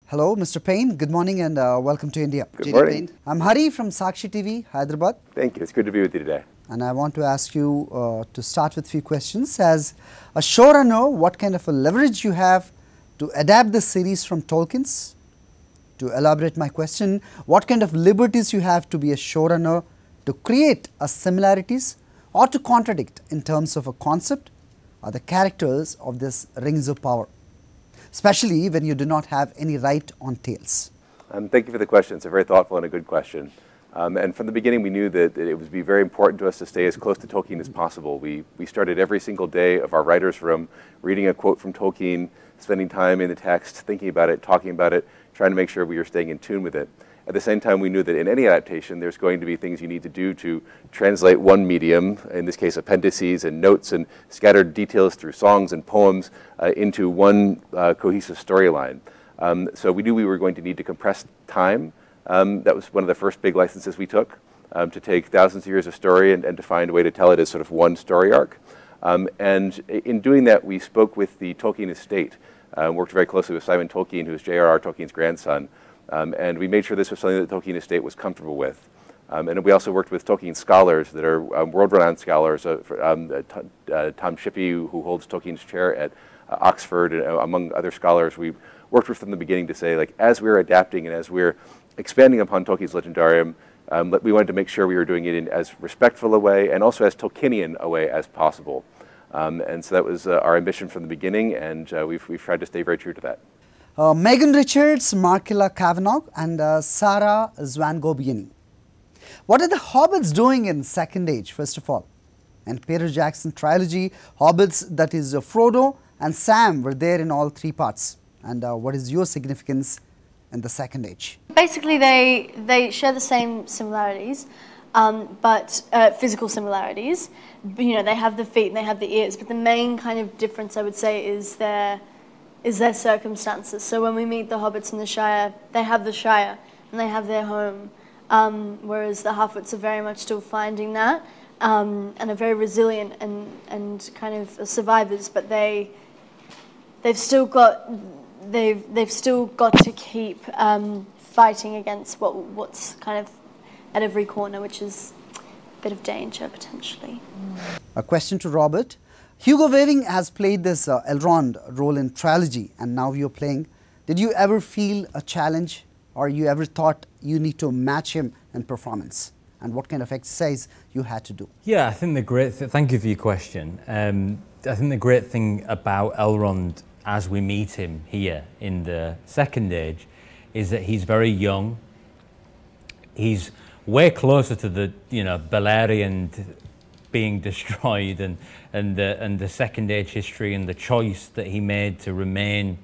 Hello, Mr. Payne. Good morning and welcome to India. Good morning. Payne. I'm Hari from Sakshi TV, Hyderabad. Thank you. It's good to be with you today. And I want to ask you to start with a few questions. As a showrunner, what kind of a leverage you have to adapt the series from Tolkien's? To elaborate my question, what kind of liberties you have to be a showrunner to create a similarities or to contradict in terms of a concept or the characters of this Rings of Power, especially when you do not have any right on tales? Thank you for the question. It's a very thoughtful and a good question. And from the beginning, we knew that it would be very important to us to stay as close to Tolkien as possible. We started every single day of our writer's room reading a quote from Tolkien, spending time in the text, thinking about it, talking about it, trying to make sure we were staying in tune with it. At the same time, we knew that in any adaptation, there's going to be things you need to do to translate one medium, in this case appendices and notes and scattered details through songs and poems, into one cohesive storyline. So we knew we were going to need to compress time. That was one of the first big licenses we took, to take thousands of years of story and to find a way to tell it as sort of one story arc. And in doing that, we spoke with the Tolkien estate, worked very closely with Simon Tolkien, who is J.R.R. Tolkien's grandson, and we made sure this was something that the Tolkien estate was comfortable with. And we also worked with Tolkien scholars that are world-renowned scholars, Tom Shippey, who holds Tolkien's chair at Oxford, among other scholars. We worked with from the beginning to say, like, as we're adapting and as we're expanding upon Tolkien's legendarium, we wanted to make sure we were doing it in as respectful a way and also as Tolkienian a way as possible. And so that was our ambition from the beginning, and we've tried to stay very true to that. Megan Richards, Markilla Kavanagh and Sarah Zwan-Gobiani. What are the hobbits doing in Second Age, first of all? And Peter Jackson trilogy, hobbits, that is Frodo and Sam, were there in all three parts. And what is your significance in the Second Age? Basically, they share the same similarities, but physical similarities. You know, they have the feet and they have the ears, but the main kind of difference, I would say, is their circumstances. So when we meet the hobbits in the Shire, they have the Shire and they have their home, whereas the Half-Wits are very much still finding that, and are very resilient and kind of survivors, but they've still got to keep fighting against what's kind of at every corner, which is a bit of danger potentially. A question to Robert. Hugo Weaving has played this Elrond role in trilogy, and now you're playing. Did you ever feel a challenge, or you ever thought you need to match him in performance? And what kind of exercise you had to do? Yeah, I think the great thank you for your question. I think the great thing about Elrond as we meet him here in the Second Age is that he's very young. He's way closer to the Beleriand being destroyed and the Second Age history and the choice that he made to remain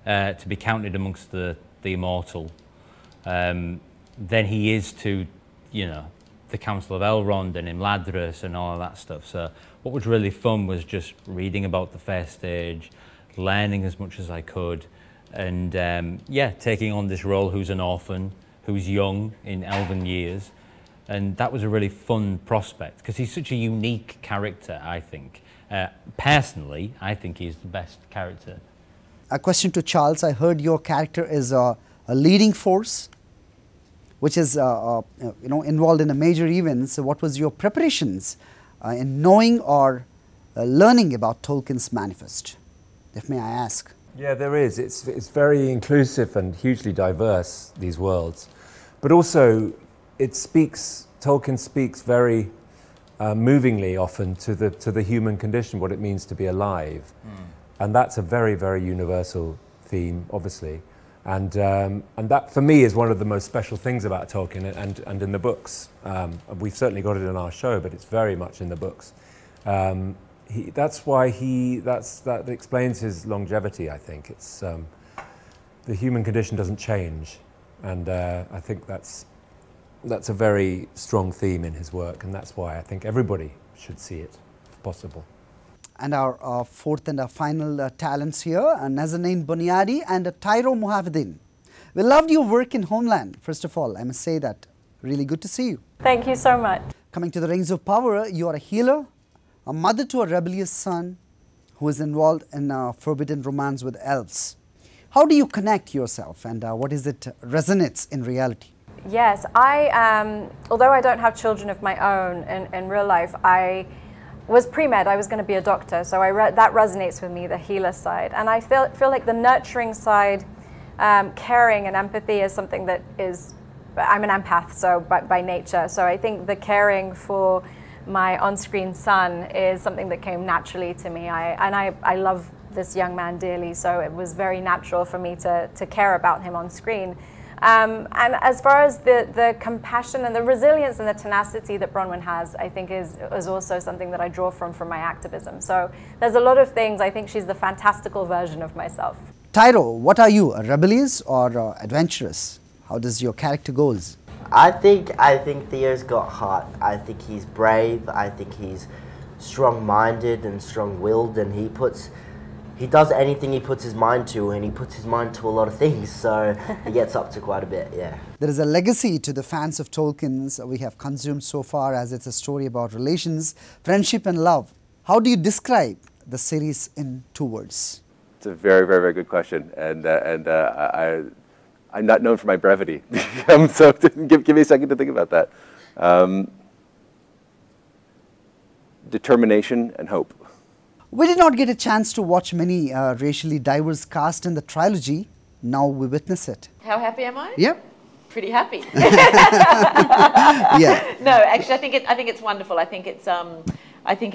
to be counted amongst the immortal than he is to the Council of Elrond and Imladris and all of that stuff. So what was really fun was just reading about the First Age, learning as much as I could, and yeah, taking on this role who's an orphan, who's young in elven years. And that was a really fun prospect because he's such a unique character, I think. Personally, I think he's the best character. A question to Charles. I heard your character is a leading force, which is involved in a major event. So what was your preparations in knowing or learning about Tolkien's manifest, if may I ask? Yeah, there is. It's very inclusive and hugely diverse, these worlds. But also, Tolkien speaks very movingly often to the human condition, what it means to be alive. And that's a very, very universal theme, obviously. And that, for me, is one of the most special things about Tolkien and in the books. We've certainly got it in our show, but it's very much in the books. That explains his longevity, I think. It's the human condition doesn't change. And I think that's a very strong theme in his work, and that's why I think everybody should see it, if possible. And our fourth and our final talents here, Nazanin Boniadi and Tyro Muhammedin. We loved your work in Homeland, first of all. I must say that. Really good to see you. Thank you so much. Coming to the Rings of Power, you are a healer, a mother to a rebellious son who is involved in a forbidden romance with elves. How do you connect yourself, and what is it resonates in reality? Yes, although I don't have children of my own in real life, I was pre-med. I was going to be a doctor, so that resonates with me, the healer side. And I feel like the nurturing side, caring and empathy is something that is, I'm an empath, so by nature. So I think the caring for my on-screen son is something that came naturally to me. I love this young man dearly, so it was very natural for me to care about him on screen. And as far as the compassion and the resilience and the tenacity that Bronwyn has, I think is also something that I draw from my activism. So there's a lot of things. I think she's the fantastical version of myself. Tyro, what are you, rebellious or adventurous? How does your character goes? I think Theo's got heart. I think he's brave. I think he's strong-minded and strong-willed, and he does anything he puts his mind to, and he puts his mind to a lot of things, so he gets up to quite a bit, yeah. There is a legacy to the fans of Tolkien's we have consumed so far, as it's a story about relations, friendship and love. How do you describe the series in 2 words? It's a very, very, very good question, and I'm not known for my brevity, so give me a second to think about that. Determination and hope. We did not get a chance to watch many racially diverse cast in the trilogy. Now we witness it. How happy am I? Yep. Pretty happy. Yeah. No, actually, I think it's wonderful. I think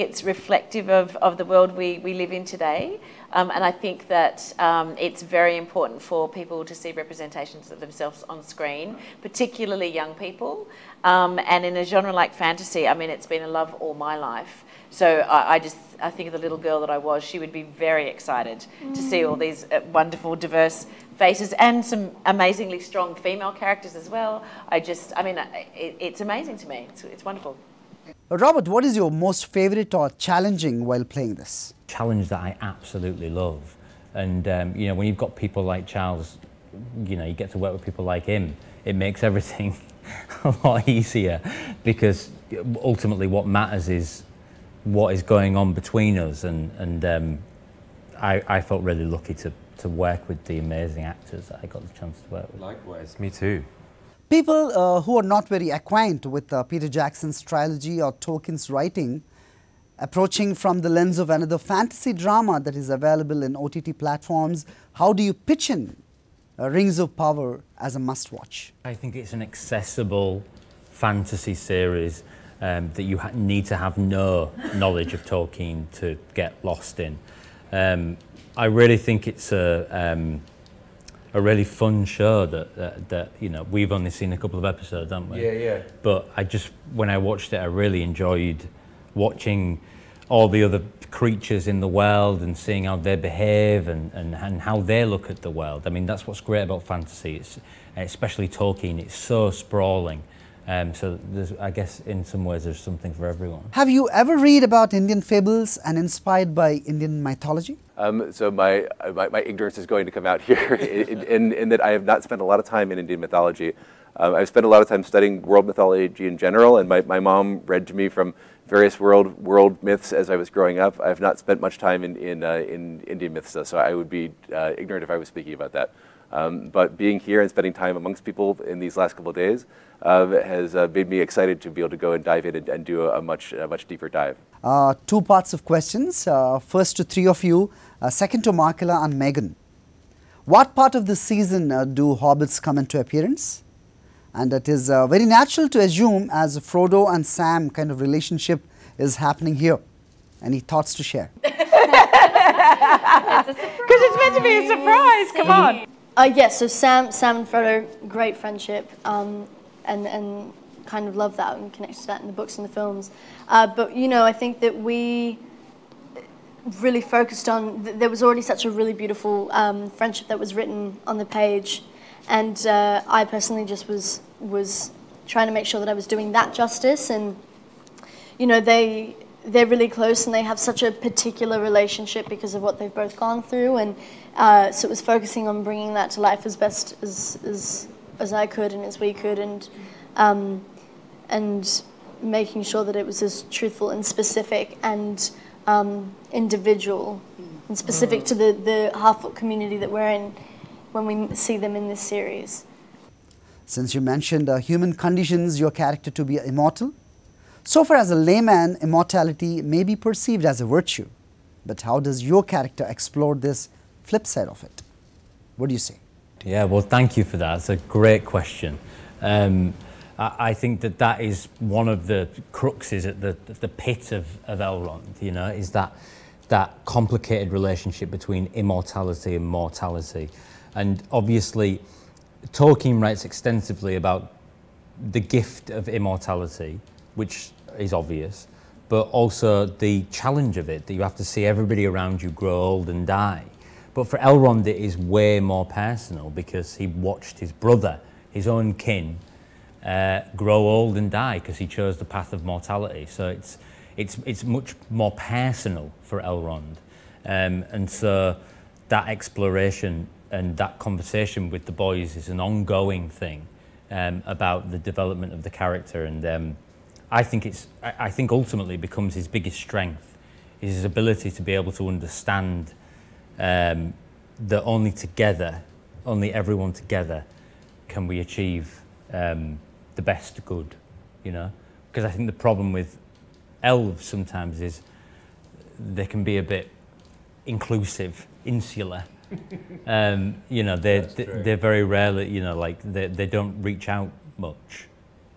it's reflective of the world we live in today, and I think that it's very important for people to see representations of themselves on screen, particularly young people. And in a genre like fantasy, I mean, it's been a love all my life. So I think of the little girl that I was, she would be very excited to see all these wonderful, diverse faces and some amazingly strong female characters as well. It's amazing to me. It's wonderful. Robert, what is your most favorite or challenging while playing this? Challenge that I absolutely love. And, when you've got people like Charles, you get to work with people like him, it makes everything a lot easier, because ultimately what matters is what is going on between us, and I felt really lucky to work with the amazing actors that I got the chance to work with. Likewise, me too. People who are not very acquainted with Peter Jackson's trilogy or Tolkien's writing, approaching from the lens of another fantasy drama that is available in OTT platforms, how do you pitch in Rings of Power as a must-watch? I think it's an accessible fantasy series that you need to have no knowledge of Tolkien to get lost in. I really think it's a really fun show that we've only seen a couple of episodes, haven't we? Yeah. But when I watched it, I really enjoyed watching all the other creatures in the world and seeing how they behave and how they look at the world. I mean, that's what's great about fantasy. It's especially Tolkien. It's so sprawling. So I guess in some ways there's something for everyone. Have you ever read about Indian fables and inspired by Indian mythology? So my ignorance is going to come out here in that I have not spent a lot of time in Indian mythology. I've spent a lot of time studying world mythology in general, and my mom read to me from various world myths as I was growing up. I have not spent much time in Indian myths, so I would be ignorant if I was speaking about that. But being here and spending time amongst people in these last couple of days has made me excited to be able to go and dive in and do a much deeper dive. 2 parts of questions. First to 3 of you, second to Markela and Megan. What part of the season do hobbits come into appearance? And it is very natural to assume as Frodo and Sam kind of relationship is happening here. Any thoughts to share? Because it's meant to be a surprise, come on. Yes, so Sam and Frodo, great friendship, and kind of love that and connect to that in the books and the films. But I think that we really focused on, there was already such a really beautiful friendship that was written on the page, and I personally just was trying to make sure that I was doing that justice. And they're really close and they have such a particular relationship because of what they've both gone through, and so it was focusing on bringing that to life as best as I could and as we could, and making sure that it was as truthful and specific and individual and specific to the Half-Foot community that we're in. when we see them in this series. Since you mentioned human conditions your character to be immortal, so far as a layman, immortality may be perceived as a virtue. But how does your character explore this flip side of it? What do you say? Yeah, well, thank you for that. It's a great question. I think that is one of the cruxes at the pit of Elrond, you know, is that complicated relationship between immortality and mortality. And obviously, Tolkien writes extensively about the gift of immortality, which is obvious, but also the challenge of it, that you have to see everybody around you grow old and die. But for Elrond, it is way more personal because he watched his brother, his own kin, grow old and die because he chose the path of mortality. So it's much more personal for Elrond. And so that exploration and that conversation with the boys is an ongoing thing about the development of the character. And I think ultimately becomes his biggest strength, is his ability to be able to understand that only together, only everyone together, can we achieve the best good, you know? Because I think the problem with elves sometimes is they can be a bit inclusive, insular. You know, they're very rarely, you know, like they don't reach out much.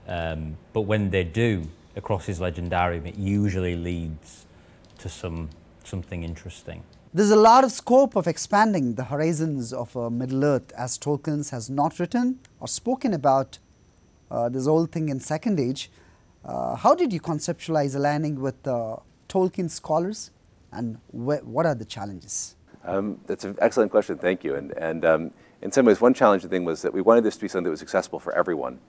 But when they do, across his legendarium, it usually leads to something interesting. There's a lot of scope of expanding the horizons of Middle-earth, as Tolkien has not written or spoken about this whole thing in Second Age. How did you conceptualize aligning with Tolkien scholars, and what are the challenges? That's an excellent question, thank you. And in some ways, one challenging thing was that we wanted this to be something that was accessible for everyone.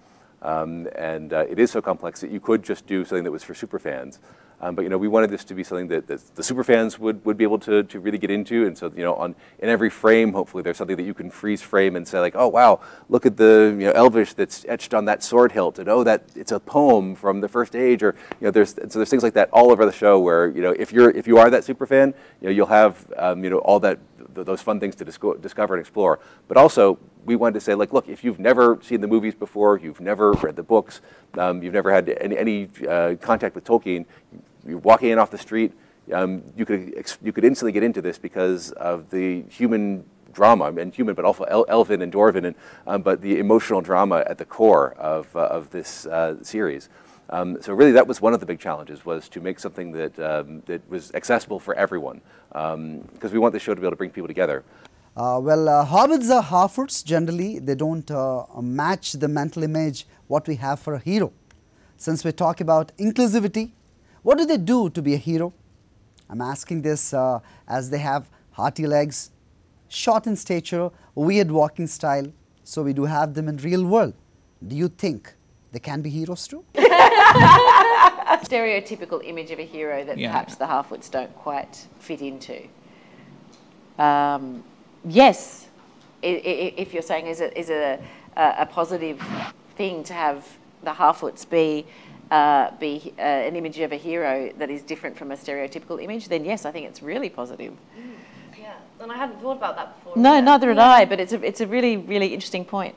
It is so complex that you could just do something that was for superfans. But you know, we wanted this to be something that the superfans would be able to really get into. And so, you know, in every frame, hopefully there's something that you can freeze frame and say like, oh wow, look at the, you know, Elvish that's etched on that sword hilt, and oh, that it's a poem from the First Age, or you know, there's things like that all over the show where, you know, if you are that superfan, you know, you'll have you know, all those fun things to discover and explore. But also, we wanted to say, like, look, if you've never seen the movies before, you've never read the books, you've never had any contact with Tolkien, you're walking in off the street, you could instantly get into this because of the human drama, and human, but also elven and dwarven, and but the emotional drama at the core of this series. So really, that was one of the big challenges, was to make something that was accessible for everyone, because we want the show to be able to bring people together. Hobbits are half-orcs. Generally, they don't match the mental image what we have for a hero. Since we talk about inclusivity, what do they do to be a hero? I'm asking this as they have hearty legs, short in stature, weird walking style, so we do have them in real world. Do you think they can be heroes too? Stereotypical image of a hero that perhaps the half-wits don't quite fit into. Yes, if you're saying is it a positive thing to have the half-wits be an image of a hero that is different from a stereotypical image, then yes, I think it's really positive. Yeah, and I hadn't thought about that before. No, neither had I, but it's a really, really interesting point.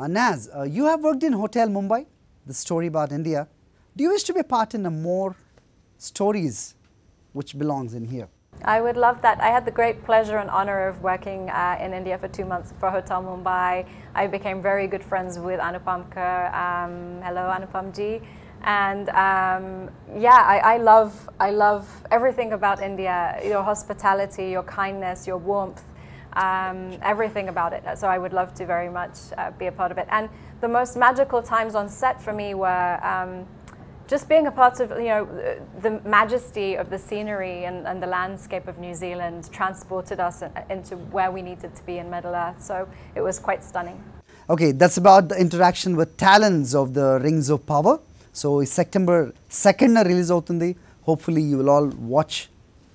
Naz, you have worked in Hotel Mumbai, the story about India. Do you wish to be a part in more stories which belongs in here? I would love that. I had the great pleasure and honor of working in India for 2 months for Hotel Mumbai. I became very good friends with Anupam Kher. Hello, Anupam ji. And yeah, I love everything about India, your hospitality, your kindness, your warmth, everything about it. So I would love to very much be a part of it. And the most magical times on set for me were just being a part of, you know, the majesty of the scenery and the landscape of New Zealand transported us into where we needed to be in Middle-earth. So it was quite stunning. Okay, that's about the interaction with talents of the Rings of Power. So September 2nd release avutundi. Hopefully you will all watch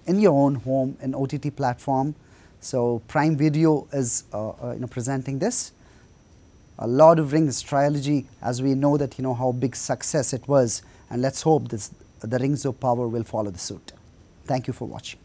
in your own home and OTT platform. So Prime Video is presenting this. A Lord of Rings trilogy, as we know that how big success it was, and let's hope the Rings of Power will follow the suit. Thank you for watching.